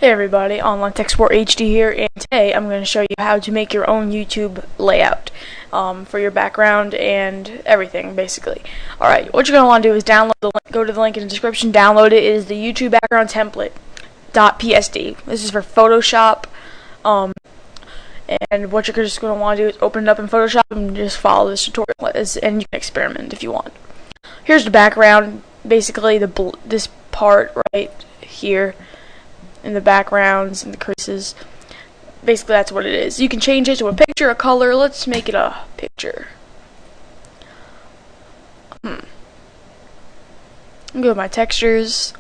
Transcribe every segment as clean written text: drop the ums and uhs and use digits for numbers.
Hey everybody, Online Tech Support HD here, and today I'm going to show you how to make your own YouTube layout for your background and everything, basically. Alright, what you're going to want to do is download the link, go to the link in the description, download it. It is the YouTube background template .psd. This is for Photoshop, and what you're just going to want to do is open it up in Photoshop and just follow this tutorial, and you can experiment if you want. Here's the background, basically this part right here. In the backgrounds and the creases. Basically, that's what it is. You can change it to a picture, a color. Let's make it a picture. I'm going to go with my textures.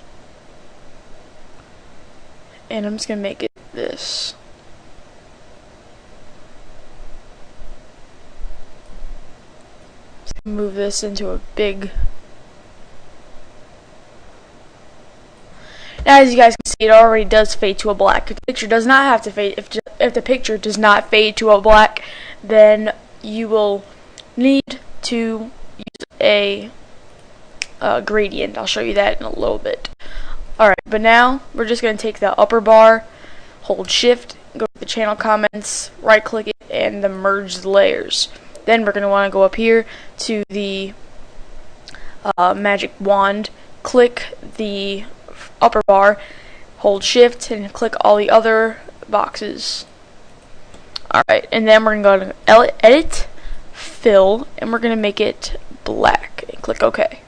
And I'm just going to make it this. Just move this into a big... Now, as you guys can see, it already does fade to a black. If the picture does not have to fade, if the picture does not fade to a black, then you will need to use a gradient. I'll show you that in a little bit. Alright, but now we're just going to take the upper bar, hold shift, go to the channel comments, right click it, and then merge the layers. Then we're going to want to go up here to the magic wand, click the upper bar, hold shift, and click all the other boxes. Alright, and then we're going to go to edit, fill, and we're going to make it black, and click OK.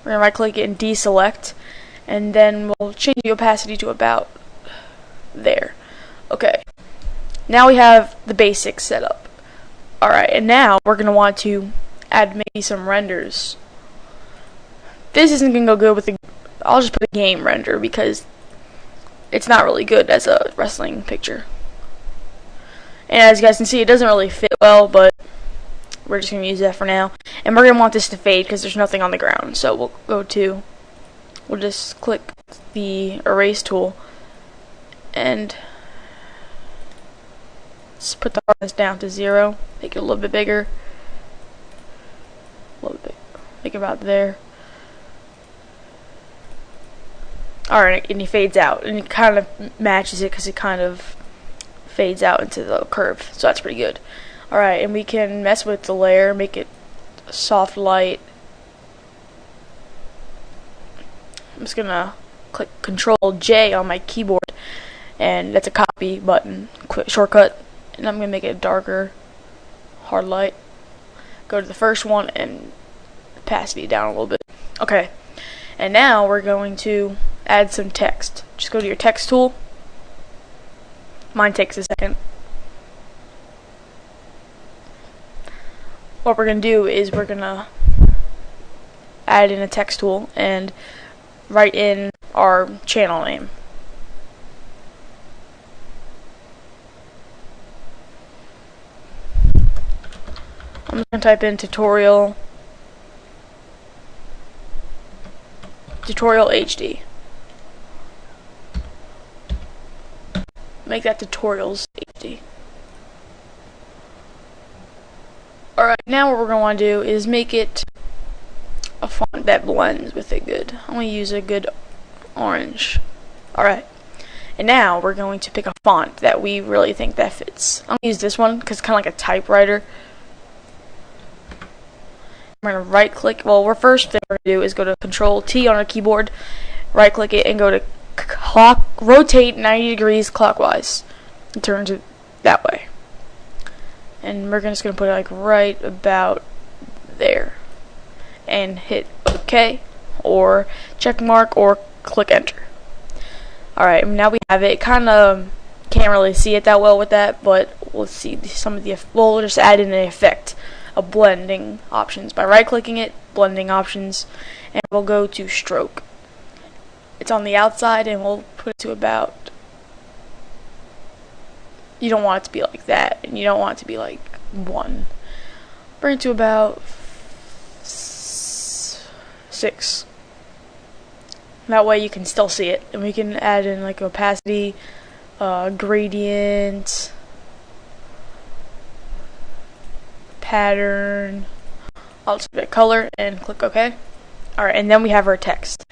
We're going to right click it and deselect, and then we'll change the opacity to about there. Okay, now we have the basics set up. Alright, and now we're going to want to add maybe some renders. This isn't going to go good with the... I'll just put a game render because it's not really good as a wrestling picture. And as you guys can see, it doesn't really fit well, but we're just going to use that for now. And we're going to want this to fade because there's nothing on the ground. So we'll just click the erase tool and just put the hardness down to 0. Make it a little bit bigger. A little bit. Make it about there. Alright, and he fades out, and it kind of matches it because it kind of fades out into the curve, so that's pretty good. Alright, and we can mess with the layer, make it soft light. I'm just gonna click Control J on my keyboard, and that's a copy button, quick shortcut, and I'm gonna make it darker, hard light. Go to the first one and opacity down a little bit. Okay, and now we're going to add some text. Just go to your text tool. Mine takes a second. What we're going to do is we're going to add in a text tool and write in our channel name. I'm just going to type in tutorial HD. Make that tutorials HD. Alright, now what we're going to want to do is make it a font that blends with it good. I'm going to use a good orange. Alright, and now we're going to pick a font that we really think that fits. I'm going to use this one because it's kind of like a typewriter. I'm going to right click. Well, we're first thing we're going to do is go to Control T on our keyboard, right click it, and go to rotate 90 degrees clockwise and turn it that way. And we're just going to put it like right about there and hit OK or check mark or click enter. Alright, now we have it. Kind of can't really see it that well with that, but we'll see some of the, we'll just add in an effect of blending options by right clicking it, blending options, and we'll go to stroke. It's on the outside, and we'll put it to about, you don't want it to be like that, and you don't want it to be like 1. Bring it to about 6. That way you can still see it, and we can add in like opacity, gradient, pattern. I'll just put color and click OK. Alright, and then we have our text.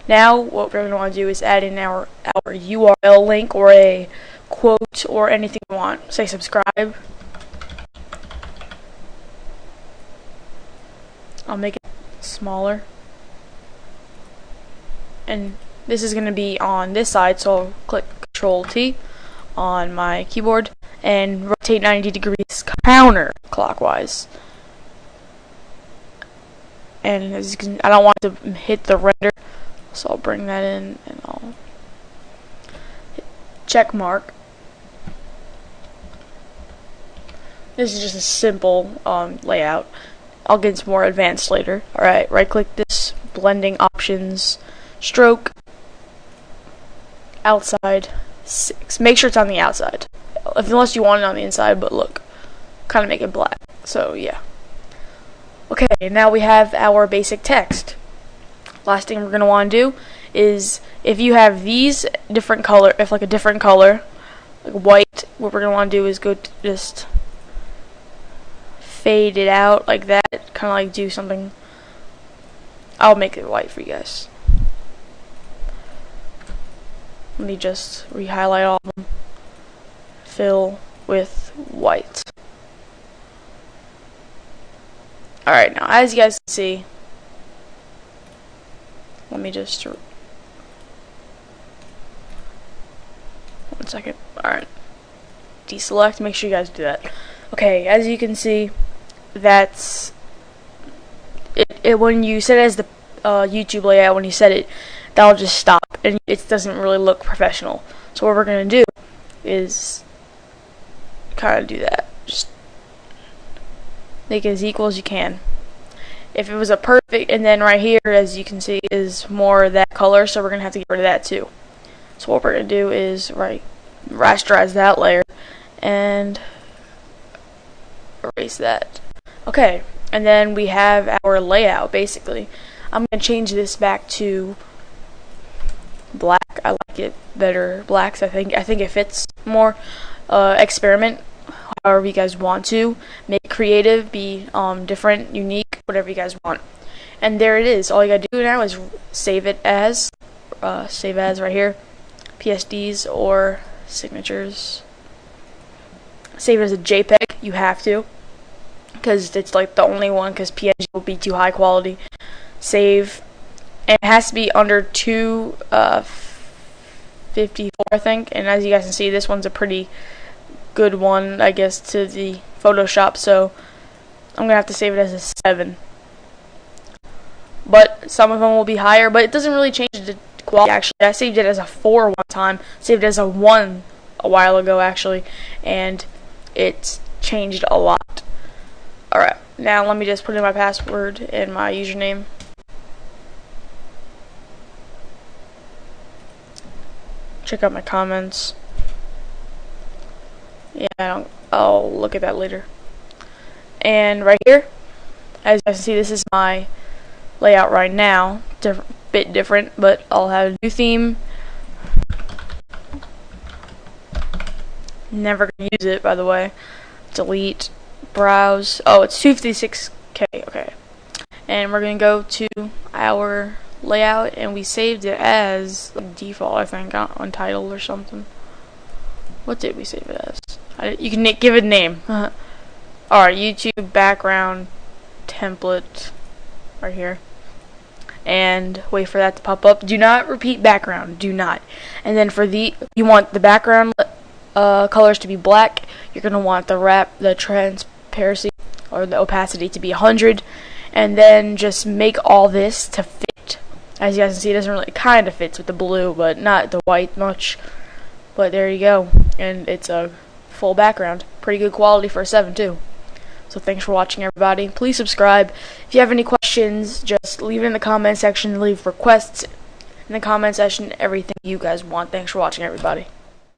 Now what we're going to want to do is add in our URL link or a quote or anything you want. Say subscribe. I'll make it smaller. And this is going to be on this side, so I'll click Control T on my keyboard and rotate 90 degrees counterclockwise. And as you can, I don't want to hit the render, so I'll bring that in and I'll hit check mark. This is just a simple layout. I'll get into more advanced later. Alright, right click this, blending options, stroke, outside 6. Make sure it's on the outside, unless you want it on the inside, but look, kind of make it black. So yeah. Okay, now we have our basic text. Last thing we're going to want to do is, if you have these different color, if like a different color, like white, what we're going to want to do is go to just fade it out like that, kind of like do something. I'll make it white for you guys. Let me just re-highlight all of them. Fill with white. Alright, now as you guys can see, let me just, one second, alright, deselect, make sure you guys do that. Okay, as you can see, that's it when you set it as the YouTube layout, when you set it, that'll just stop, and it doesn't really look professional. So what we're going to do is kind of do that. Just make it as equal as you can. If it was a perfect, and then right here, as you can see, is more of that color, so we're going to have to get rid of that too. So what we're going to do is rasterize that layer and erase that. Okay, and then we have our layout basically. I'm going to change this back to black. I like it better blacks. I think it fits more. Experiment however you guys want to. Make creative, be different, unique, whatever you guys want. And there it is. All you gotta do now is save it as right here, PSDs or signatures. Save it as a JPEG. You have to, because it's like the only one, because PNG will be too high quality. Save, and it has to be under 254, I think. And as you guys can see, this one's a pretty good one, I guess, to the Photoshop, so I'm gonna have to save it as a 7. But some of them will be higher, but it doesn't really change the quality. Actually, I saved it as a 4 one time, saved it as a 1 a while ago actually, and it's changed a lot. Alright, now let me just put in my password and my username. Check out my comments. Yeah, I'll look at that later. And right here, as you guys can see, this is my layout right now. Bit different, but I'll have a new theme. Never gonna use it, by the way. Delete, browse. Oh, it's 256K. Okay. And we're gonna go to our layout, and we saved it as default, I think, untitled or something. What did we save it as? You can give it a name. Alright, YouTube background template right here. And wait for that to pop up. Do not repeat background. Do not. And then for you want the background colors to be black. You're gonna want the transparency or the opacity to be 100. And then just make all this to fit. As you guys can see, it doesn't really, kind of fits with the blue, but not the white much. But there you go, and it's a full background. Pretty good quality for a 7 too. So thanks for watching, everybody. Please subscribe. If you have any questions, just leave it in the comment section. Leave requests in the comment section. Everything you guys want. Thanks for watching, everybody.